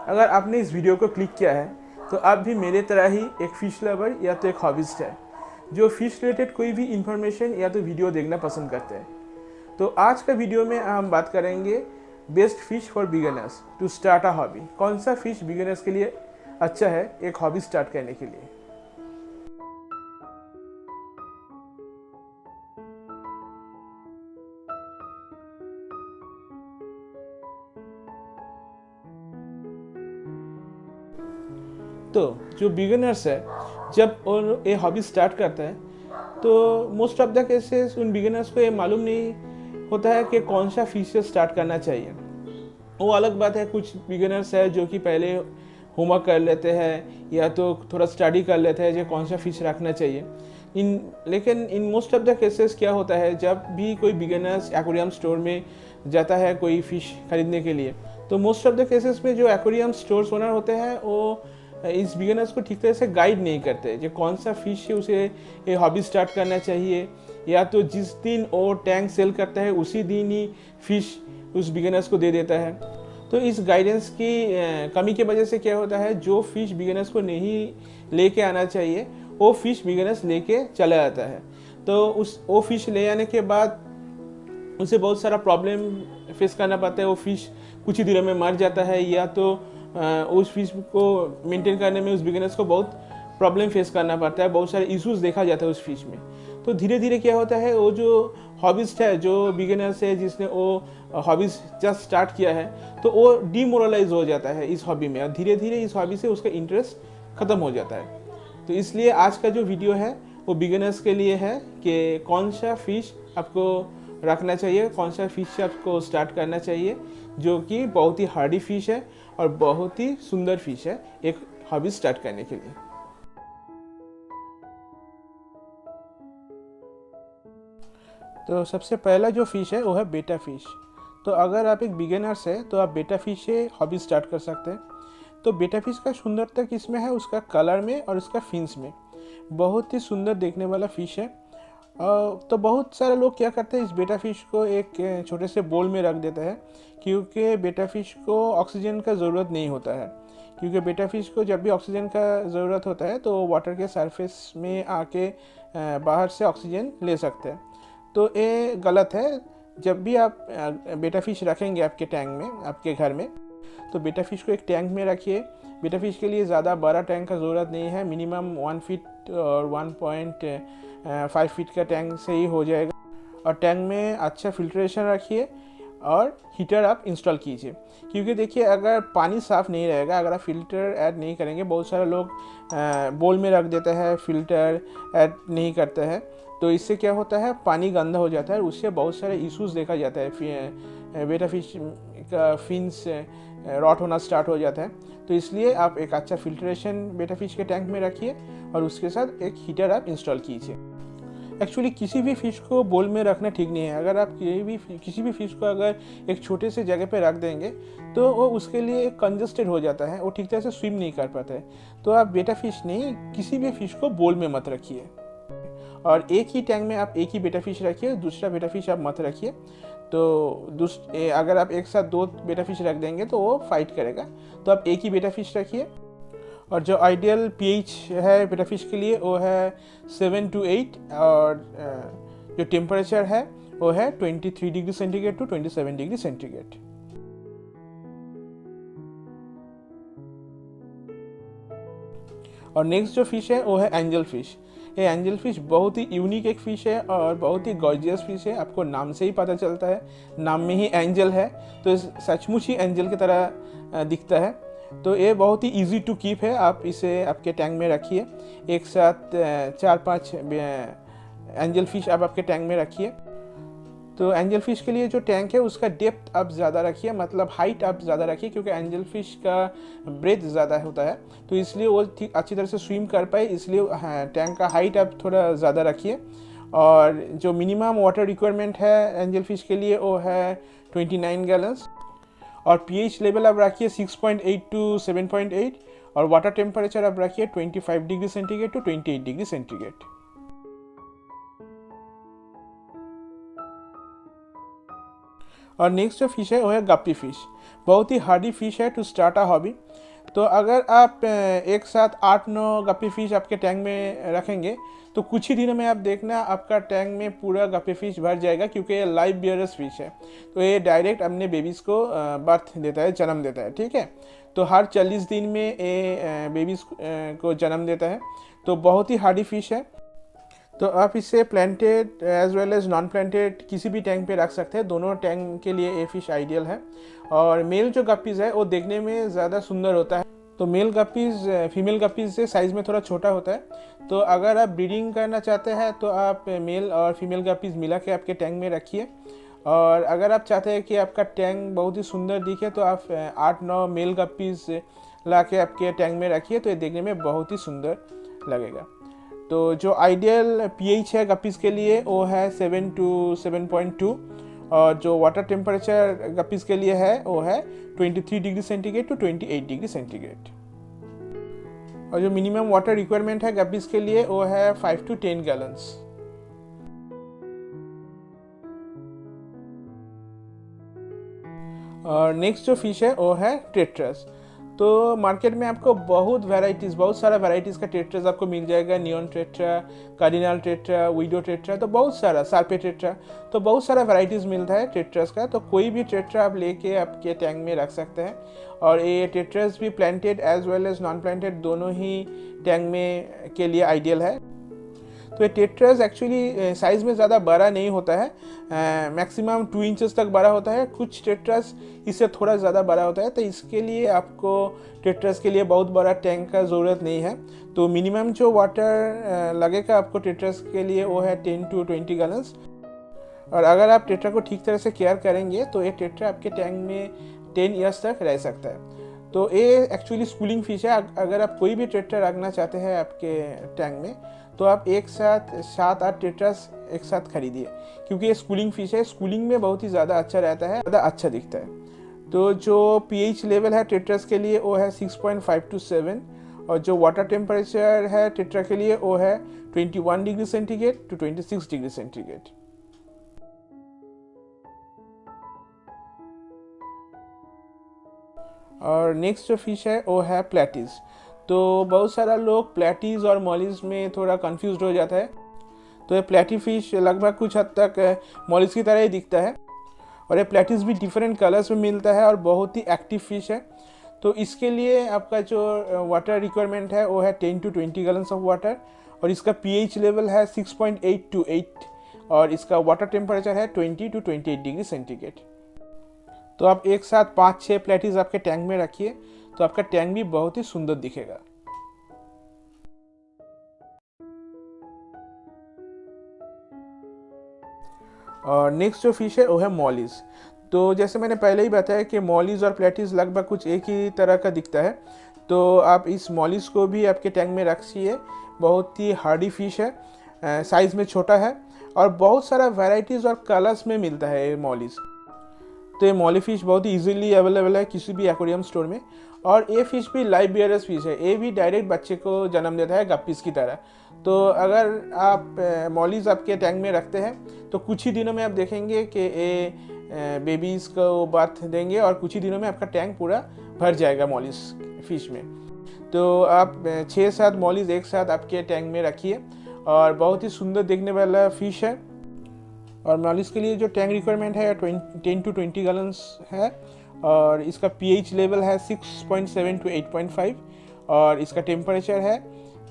अगर आपने इस वीडियो को क्लिक किया है तो आप भी मेरे तरह ही एक फ़िश लवर या तो एक हॉबिस्ट है जो फ़िश रिलेटेड कोई भी इंफॉर्मेशन या तो वीडियो देखना पसंद करते हैं। तो आज का वीडियो में हम बात करेंगे best fish for beginners to start a hobby. कौन सा फ़िश बिगिनर्स के लिए अच्छा है एक हॉबी स्टार्ट करने के लिए। तो जो बिगिनर्स है जब और ये हॉबी स्टार्ट करता है तो मोस्ट ऑफ द केसेस उन बिगिनर्स को ये मालूम नहीं होता है कि कौन सा फिश से स्टार्ट करना चाहिए। वो अलग बात है, कुछ बिगिनर्स है जो कि पहले होमवर्क कर लेते हैं या तो थोड़ा स्टडी कर लेते हैं जो कौन सा फिश रखना चाहिए। लेकिन in most of the cases क्या होता है, जब भी कोई बिगिनर्स एक्वेरियम स्टोर में जाता है कोई फ़िश खरीदने के लिए, तो मोस्ट ऑफ द केसेस में जो एक्वेरियम स्टोर्स ओनर होते हैं वो इस बिगिनर्स को ठीक तरह से गाइड नहीं करते जो कौन सा फ़िश है उसे ये हॉबी स्टार्ट करना चाहिए, या तो जिस दिन वो टैंक सेल करता है उसी दिन ही फ़िश उस बिगिनर्स को दे देता है। तो इस गाइडेंस की कमी की वजह से क्या होता है, जो फ़िश बिगिनर्स को नहीं लेके आना चाहिए वो फ़िश बिगिनर्स लेके चला जाता है। तो वो फ़िश ले आने के बाद उसे बहुत सारा प्रॉब्लम फेस करना पड़ता है। वो फ़िश कुछ ही दिनों में मर जाता है, या तो उस फिश को मेंटेन करने में उस बिगिनर्स को बहुत प्रॉब्लम फेस करना पड़ता है, बहुत सारे इश्यूज देखा जाता है उस फिश में। तो धीरे धीरे क्या होता है, वो जो हॉबिस्ट है, जो बिगिनर्स है, जिसने वो हॉबीज जस्ट स्टार्ट किया है, तो वो डीमोरलाइज हो जाता है इस हॉबी में और धीरे धीरे इस हॉबी से उसका इंटरेस्ट ख़त्म हो जाता है। तो इसलिए आज का जो वीडियो है वो बिगिनर्स के लिए है कि कौन सा फ़िश आपको रखना चाहिए, कौन सा फ़िश से आपको स्टार्ट करना चाहिए, जो कि बहुत ही हार्डी फ़िश है और बहुत ही सुंदर फ़िश है एक हॉबी स्टार्ट करने के लिए। तो सबसे पहला जो फ़िश है वो है बेटा फ़िश। तो अगर आप एक बिगिनर्स है तो आप बेटा फ़िश से हॉबी स्टार्ट कर सकते हैं। तो बेटा फ़िश का सुंदरता किसमें है, उसका कलर में और उसका फिन्स में। बहुत ही सुंदर देखने वाला फ़िश है। तो बहुत सारे लोग क्या करते हैं, इस बेटा फ़िश को एक छोटे से बोल में रख देते हैं, क्योंकि बेटा फ़िश को ऑक्सीजन का ज़रूरत नहीं होता है। क्योंकि बेटा फ़िश को जब भी ऑक्सीजन का ज़रूरत होता है तो वाटर के सरफेस में आके बाहर से ऑक्सीजन ले सकते हैं। तो ये गलत है। जब भी आप बेटा फ़िश रखेंगे आपके टैंक में, आपके घर में, तो बेटा फ़िश को एक टैंक में रखिए। बेटा फ़िश के लिए ज़्यादा बड़ा टैंक का ज़रूरत नहीं है, मिनिमम 1 फीट और 1.5 फीट का टैंक से ही हो जाएगा। और टैंक में अच्छा फिल्ट्रेशन रखिए और हीटर आप इंस्टॉल कीजिए। क्योंकि देखिए, अगर पानी साफ़ नहीं रहेगा, अगर आप फ़िल्टर ऐड नहीं करेंगे, बहुत सारे लोग बोल में रख देते हैं, फ़िल्टर ऐड नहीं करते हैं, तो इससे क्या होता है, पानी गंदा हो जाता है, उससे बहुत सारे इश्यूज देखा जाता है। बेटा फ़िश का फिन्स रॉट होना स्टार्ट हो जाता है। तो इसलिए आप एक अच्छा फिल्ट्रेशन बेटा फ़िश के टैंक में रखिए और उसके साथ एक हीटर आप इंस्टॉल कीजिए। एक्चुअली किसी भी फ़िश को बोल में रखना ठीक नहीं है। अगर आप किसी भी फ़िश को अगर एक छोटे से जगह पे रख देंगे तो वो उसके लिए कंजस्टेड हो जाता है, वो ठीक तरह से स्विम नहीं कर पाता है। तो आप बेटा फ़िश नहीं, किसी भी फ़िश को बोल में मत रखिए और एक ही टैंक में आप एक ही बेटा फ़िश रखिए, दूसरा बेटा फ़िश आप मत रखिए। तो अगर आप एक साथ 2 बेटा फ़िश रख देंगे तो वो फाइट करेगा। तो आप एक ही बेटा फ़िश रखिए। और जो आइडियल पीएच है बेटा फ़िश के लिए वो है 7 to 8 और जो टेम्परेचर है वो है 23 degree centigrade to 27 degree centigrade. और नेक्स्ट जो फ़िश है वो है एंजल फ़िश। ये एंजल फ़िश बहुत ही यूनिक एक फ़िश है और बहुत ही गॉर्जियस फ़िश है। आपको नाम से ही पता चलता है, नाम में ही एंजल है, तो सचमुच ही एंजल की तरह दिखता है। तो ये बहुत ही इजी टू कीप है। आप इसे आपके टैंक में रखिए, एक साथ 4-5 एंजल फ़िश आप आपके टैंक में रखिए। तो एंजल फ़िश के लिए जो टैंक है उसका डेप्थ आप ज़्यादा रखिए, मतलब हाइट आप ज़्यादा रखिए, क्योंकि एंजल फ़िश का ब्रेथ ज़्यादा होता है, तो इसलिए वो ठीक अच्छी तरह से स्विम कर पाए, इसलिए टैंक का हाइट आप थोड़ा ज़्यादा रखिए। और जो मिनिमम वाटर रिक्वायरमेंट है एंजल फ़िश के लिए वो है 29 गैलन्स। और पीएच लेवल आप रखिए 6.8 to 7.8 और वाटर टेम्परेचर आप रखिए 25 degree centigrade to 28 degree centigrade. और नेक्स्ट जो फिश है वो है गप्पी फिश। बहुत ही हार्डी फिश है टू स्टार्ट अ हॉबी। तो अगर आप एक साथ 8-9 गप्पी फिश आपके टैंक में रखेंगे तो कुछ ही दिनों में आप देखना आपका टैंक में पूरा गप्पी फिश भर जाएगा, क्योंकि ये लाइव बियरस फिश है। तो ये डायरेक्ट अपने बेबीज़ को बर्थ देता है, जन्म देता है, ठीक है। तो हर 40 दिन में ये बेबीज़ को जन्म देता है। तो बहुत ही हार्डी फिश है। तो आप इसे planted as well as non planted किसी भी टैंक पे रख सकते हैं। दोनों टैंक के लिए ये फिश आइडियल है। और मेल जो गप्पीज़ है वो देखने में ज़्यादा सुंदर होता है। तो मेल गप्पीज़ फीमेल गप्पीज़ से साइज़ में थोड़ा छोटा होता है। तो अगर आप ब्रीडिंग करना चाहते हैं तो आप मेल और फीमेल गप्पीज़ मिला के आपके टैंक में रखिए। और अगर आप चाहते हैं कि आपका टैंक बहुत ही सुंदर दिखे तो आप 8-9 मेल गप्पीज़ ला के आपके टैंक में रखिए, तो ये देखने में बहुत ही सुंदर लगेगा। तो जो आइडियल पीएच है गप्पीज़ के लिए वो है 7 to 7.2, और जो वाटर टेम्परेचर गप्पीज़ के लिए है वो है 23 degree centigrade to 28 degree centigrade. और जो मिनिमम वाटर रिक्वायरमेंट है गप्पीज़ के लिए वो है 5 to 10 गैलन्स। और नेक्स्ट जो फिश है वो है टेट्रास। तो मार्केट में आपको बहुत सारा वैरायटीज़ का टेट्रास आपको मिल जाएगा। Neon tetra, cardinal tetra, window tetra, तो बहुत सारा, सार्पे टेट्रा, तो बहुत सारा वैरायटीज़ मिलता है टेट्रास का। तो कोई भी टेट्रा आप लेके आपके टैंक में रख सकते हैं। और ये टेट्रास भी planted as well as non planted दोनों ही टैंक में के लिए आइडियल है। तो ये टेट्रास एक्चुअली साइज़ में ज़्यादा बड़ा नहीं होता है, मैक्सिमम 2 इंचेस तक बड़ा होता है। कुछ टेट्रास इससे थोड़ा ज़्यादा बड़ा होता है। तो इसके लिए आपको टेट्रास के लिए बहुत बड़ा टैंक का ज़रूरत नहीं है। तो मिनिमम जो वाटर लगेगा आपको टेट्रास के लिए वो है 10 to 20 गैलन्स। और अगर आप टेट्रा को ठीक तरह से केयर करेंगे तो ये टेट्रा आपके टैंक में 10 ईयर्स तक रह सकता है। तो ये एक्चुअली स्कूलिंग फिश है। अगर आप कोई भी टेट्रा रखना चाहते हैं आपके टैंक में तो आप एक साथ 7-8 टेट्रास एक साथ खरीदिए, क्योंकि ये स्कूलिंग फिश है। स्कूलिंग में बहुत ही ज़्यादा अच्छा रहता है, ज़्यादा अच्छा दिखता है। तो जो पीएच लेवल है टेट्रास के लिए वो है 6.5 to 7, और जो वाटर टेम्परेचर है टेट्रा के लिए वो है 21 degree centigrade to 26 degree centigrade. और नेक्स्ट जो फिश है वो है प्लेटीज़। तो बहुत सारा लोग प्लेटीज़ और मॉलिस में थोड़ा कंफ्यूज हो जाता है। तो ये प्लेटी फिश लगभग कुछ हद तक मॉलिस की तरह ही दिखता है। और ये प्लेटीज़ भी डिफरेंट कलर्स में मिलता है और बहुत ही एक्टिव फिश है। तो इसके लिए आपका जो वाटर रिक्वायरमेंट है वो है 10 to 20 गैलन्स ऑफ वाटर। और इसका पीएच लेवल है 6.8 to 8, और इसका वाटर टेम्परेचर है 20 to 28 डिग्री सेंटीग्रेड। तो आप एक साथ 5-6 प्लेटीज़ आपके टैंक में रखिए तो आपका टैंक भी बहुत ही सुंदर दिखेगा। और नेक्स्ट जो फिश है वो है मॉलीज। तो जैसे मैंने पहले ही बताया कि मॉलीज और प्लेटीज लगभग कुछ एक ही तरह का दिखता है। तो आप इस मॉलीज को भी आपके टैंक में रखिए। बहुत ही हार्डी फिश है, साइज़ में छोटा है और बहुत सारा वैरायटीज़ और कलर्स में मिलता है ये मॉलीज। तो ये मॉली फिश बहुत ही इजीली अवेलेबल है किसी भी एक्वेरियम स्टोर में। और ये फिश भी लाइव बियरस फिश है, ये भी डायरेक्ट बच्चे को जन्म देता है गप्पीज़ की तरह। तो अगर आप मॉलीज आपके टैंक में रखते हैं तो कुछ ही दिनों में आप देखेंगे कि ये बेबीज़ को बर्थ देंगे और कुछ ही दिनों में आपका टैंक पूरा भर जाएगा मॉलीज फिश में। तो आप 6-7 मॉलीज एक साथ आपके टैंक में रखिए और बहुत ही सुंदर देखने वाला फिश है। और मॉलीज के लिए जो टैंक रिक्वायरमेंट है 10 to 20 गैलन्स है। और इसका पीएच लेवल है 6.7 to 8.5, और इसका टेम्परेचर है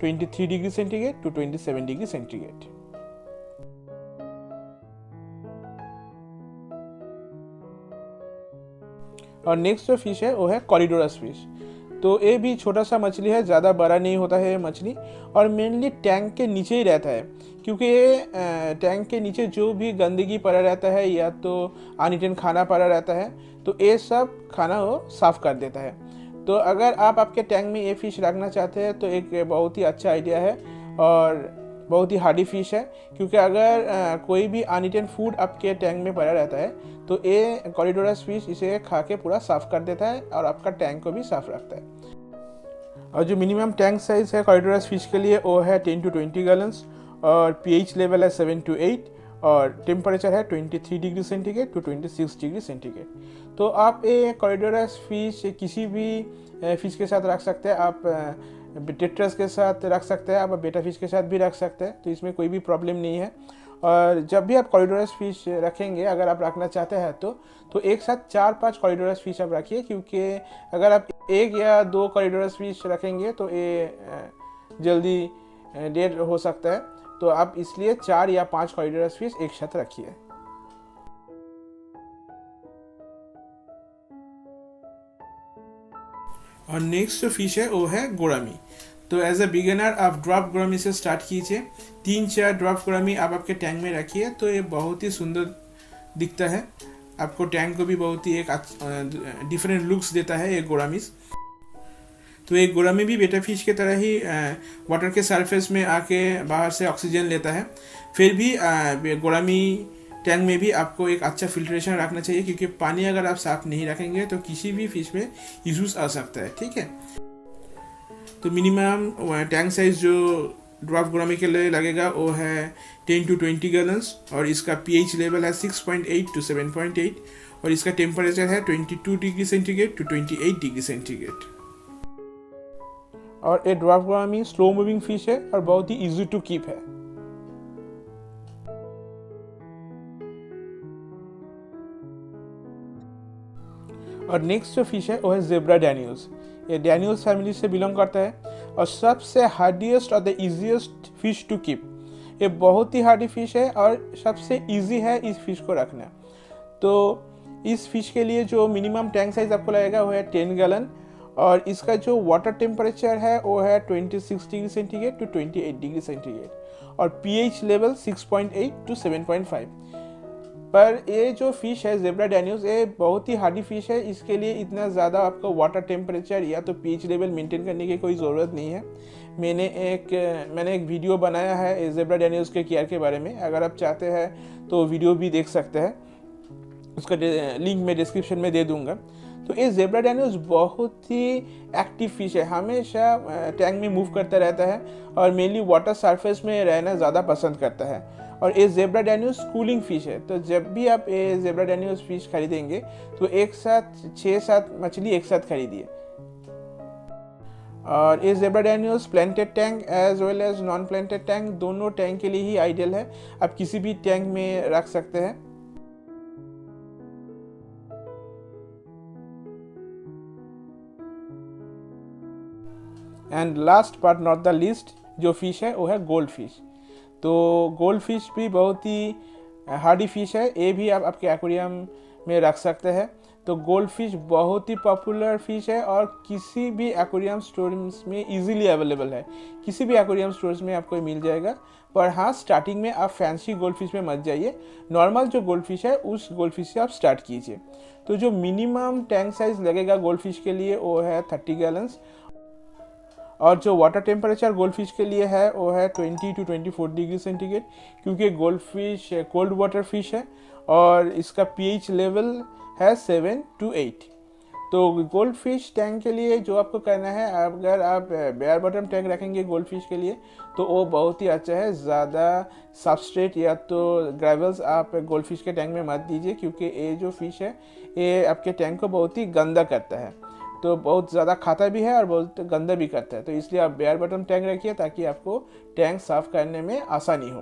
23 degree centigrade to 27 degree centigrade. और नेक्स्ट जो फिश है वो है कॉरिडोरस फिश। तो ये भी छोटा सा मछली है, ज़्यादा बड़ा नहीं होता है ये मछली, और मेनली टैंक के नीचे ही रहता है। क्योंकि ये टैंक के नीचे जो भी गंदगी पड़ा रहता है या तो अनइटन खाना पड़ा रहता है तो ये सब खाना वो साफ़ कर देता है। तो अगर आप आपके टैंक में ये फ़िश रखना चाहते हैं तो एक बहुत ही अच्छा आइडिया है और बहुत ही हार्डी फिश है। क्योंकि अगर कोई भी अनइटन फूड आपके टैंक में पड़ा रहता है तो ये कॉरिडोरस फिश इसे खा के पूरा साफ़ कर देता है और आपका टैंक को भी साफ़ रखता है। और जो मिनिमम टैंक साइज़ है कॉरिडोरस फिश के लिए वो है 10 to 20 गैलन्स, और पीएच लेवल है 7 to 8, और टेम्परेचर है 23 degree centigrade to 26 degree centigrade. तो आप ये कॉरिडोरस फिश किसी भी फिश के साथ रख सकते हैं, आप टेट्रस के साथ रख सकते हैं, आप बेटा फिश के साथ भी रख सकते हैं, तो इसमें कोई भी प्रॉब्लम नहीं है। और जब भी आप कॉरिडोरस फिश रखेंगे, अगर आप रखना चाहते हैं तो एक साथ 4-5 कॉरिडोरस फिश आप रखिए, क्योंकि अगर आप 1 या 2 कॉरिडोरस फिश रखेंगे तो ये जल्दी डेड हो सकता है। तो आप इसलिए 4 या 5 कॉरिडोरस फिश एक साथ रखिए। और नेक्स्ट जो फिश है वो है गोरामी। तो एज अ बिगिनर आप ड्रॉप गोरामी से स्टार्ट कीजिए। 3-4 ड्रॉप गोरामी आप आपके टैंक में रखिए, तो ये बहुत ही सुंदर दिखता है, आपको टैंक को भी बहुत ही एक डिफरेंट लुक्स देता है ये गोरामीज। तो एक गोरामी भी बेटा फिश की तरह ही वाटर के सरफेस में आके बाहर से ऑक्सीजन लेता है। फिर भी गोरामी टैंक में भी आपको एक अच्छा फिल्ट्रेशन रखना चाहिए, क्योंकि पानी अगर आप साफ नहीं रखेंगे तो किसी भी फिश में इश्यूज आ सकता है। ठीक है, तो मिनिमम टैंक साइज जो ड्रॉप गोरामी के लिए लगेगा वो है 10 to 20 गैलन्स, और इसका pH लेवल है 6.8 to 7.8, और इसका टेम्परेचर है 22 degree centigrade to 28 degree centigrade. और ये dwarf gourami slow moving fish है और बहुत ही इजी टू कीप है। और नेक्स्ट जो फिश है वो है ज़ेब्रा डैनियल्स। ये डैनियल्स फैमिली से बिलोंग करता है और सबसे हार्डिएस्ट और the easiest fish to keep. ये बहुत ही हार्डी फिश है और सबसे इजी है इस फिश को रखना। तो इस फिश के लिए जो मिनिमम टैंक साइज आपको लगेगा वो है 10 गैलन, और इसका जो वाटर टेम्परेचर है वो है 26 degree centigrade to 28 degree centigrade, और pH लेवल 6.8 to 7.5। पर ये जो फिश है ज़ेब्रा डैनियल्स, ये बहुत ही हार्डी फिश है, इसके लिए इतना ज़्यादा आपको वाटर टेम्परेचर या तो pH लेवल मेंटेन करने की कोई ज़रूरत नहीं है। मैंने एक वीडियो बनाया है ज़ेब्रा डैनियल्स के केयर के बारे में, अगर आप चाहते हैं तो वीडियो भी देख सकते हैं, उसका लिंक मैं डिस्क्रिप्शन में दे दूंगा। तो ये ज़ेब्रा डैनियल्स बहुत ही एक्टिव फिश है, हमेशा टैंक में मूव करता रहता है और मेनली वाटर सरफेस में रहना ज़्यादा पसंद करता है। और ये ज़ेब्रा डैनियल्स कूलिंग फिश है, तो जब भी आप ये ज़ेब्रा डैनियल्स फिश खरीदेंगे तो एक साथ 6-7 मछली एक साथ खरीदिए। और ये zebra danios planted tank as well as non planted tank, दोनों टैंक के लिए ही आइडियल है, आप किसी भी टैंक में रख सकते हैं। And last but not the least जो फिश है वो है गोल्ड फिश। तो गोल्ड फिश भी बहुत ही हार्डी फिश है, ये भी आप आपके एक्वेरियम में रख सकते हैं। तो गोल्ड फिश बहुत ही पॉपुलर फिश है और किसी भी एक्वेरियम स्टोर्स में इजीली अवेलेबल है, किसी भी एक्वेरियम स्टोर्स में आपको मिल जाएगा। पर हाँ, स्टार्टिंग में आप फैंसी गोल्ड फिश में मत जाइए, नॉर्मल जो गोल्ड फिश है उस गोल्ड फिश से आप स्टार्ट कीजिए। तो जो मिनिमम टैंक साइज लगेगा गोल्ड फिश के लिए वो है 30 गैलन्स, और जो वाटर टेम्परेचर गोल्ड फिश के लिए है वो है 20 to 24 डिग्री सेंटीग्रेड, क्योंकि gold fish cold water fish है और इसका pH लेवल है 7 to 8। तो गोल्ड फिश टैंक के लिए जो आपको करना है, अगर आप बेयर बॉटम टैंक रखेंगे गोल्ड फिश के लिए तो वो बहुत ही अच्छा है। ज़्यादा सबस्ट्रेट या तो ग्रेवल्स आप गोल्ड फिश के टैंक में मत दीजिए, क्योंकि ये जो फिश है ये आपके टैंक को बहुत ही गंदा करता है, तो बहुत ज़्यादा खाता भी है और बहुत गंदा भी करता है। तो इसलिए आप बेयर बॉटम टैंक रखिए ताकि आपको टैंक साफ़ करने में आसानी हो।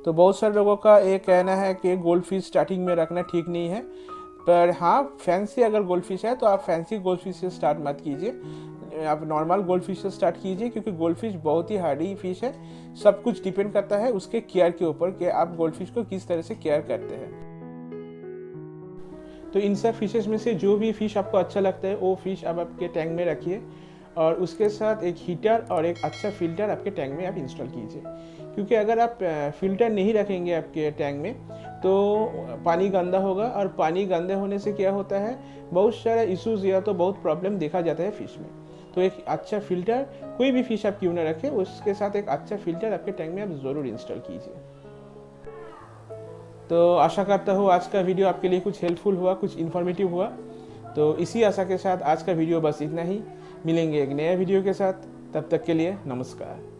तो बहुत सारे लोगों का ये कहना है कि गोल्ड फिश स्टार्टिंग में रखना ठीक नहीं है, पर हाँ, फैंसी अगर गोल्ड फिश है तो आप फैंसी गोल्ड फिश से स्टार्ट मत कीजिए, आप नॉर्मल गोल्ड फिश से स्टार्ट कीजिए, क्योंकि गोल्ड फिश बहुत ही हार्डी फिश है। सब कुछ डिपेंड करता है उसके केयर के ऊपर कि आप गोल्ड फिश को किस तरह से केयर करते हैं। तो इन सब फिशेस में से जो भी फ़िश आपको अच्छा लगता है वो फ़िश आप आपके टैंक में रखिए, और उसके साथ एक हीटर और एक अच्छा फ़िल्टर आपके टैंक में आप इंस्टॉल कीजिए। क्योंकि अगर आप फ़िल्टर नहीं रखेंगे आपके टैंक में तो पानी गंदा होगा, और पानी गंदे होने से क्या होता है, बहुत सारा इश्यूज़ या तो बहुत प्रॉब्लम देखा जाता है फ़िश में। तो एक अच्छा फ़िल्टर, कोई भी फ़िश आप क्यों ना रखें, उसके साथ एक अच्छा फ़िल्टर आपके टैंक में आप ज़रूर इंस्टॉल कीजिए। तो आशा करता हूँ आज का वीडियो आपके लिए कुछ हेल्पफुल हुआ, कुछ इन्फॉर्मेटिव हुआ। तो इसी आशा के साथ आज का वीडियो बस इतना ही, मिलेंगे एक नया वीडियो के साथ, तब तक के लिए नमस्कार।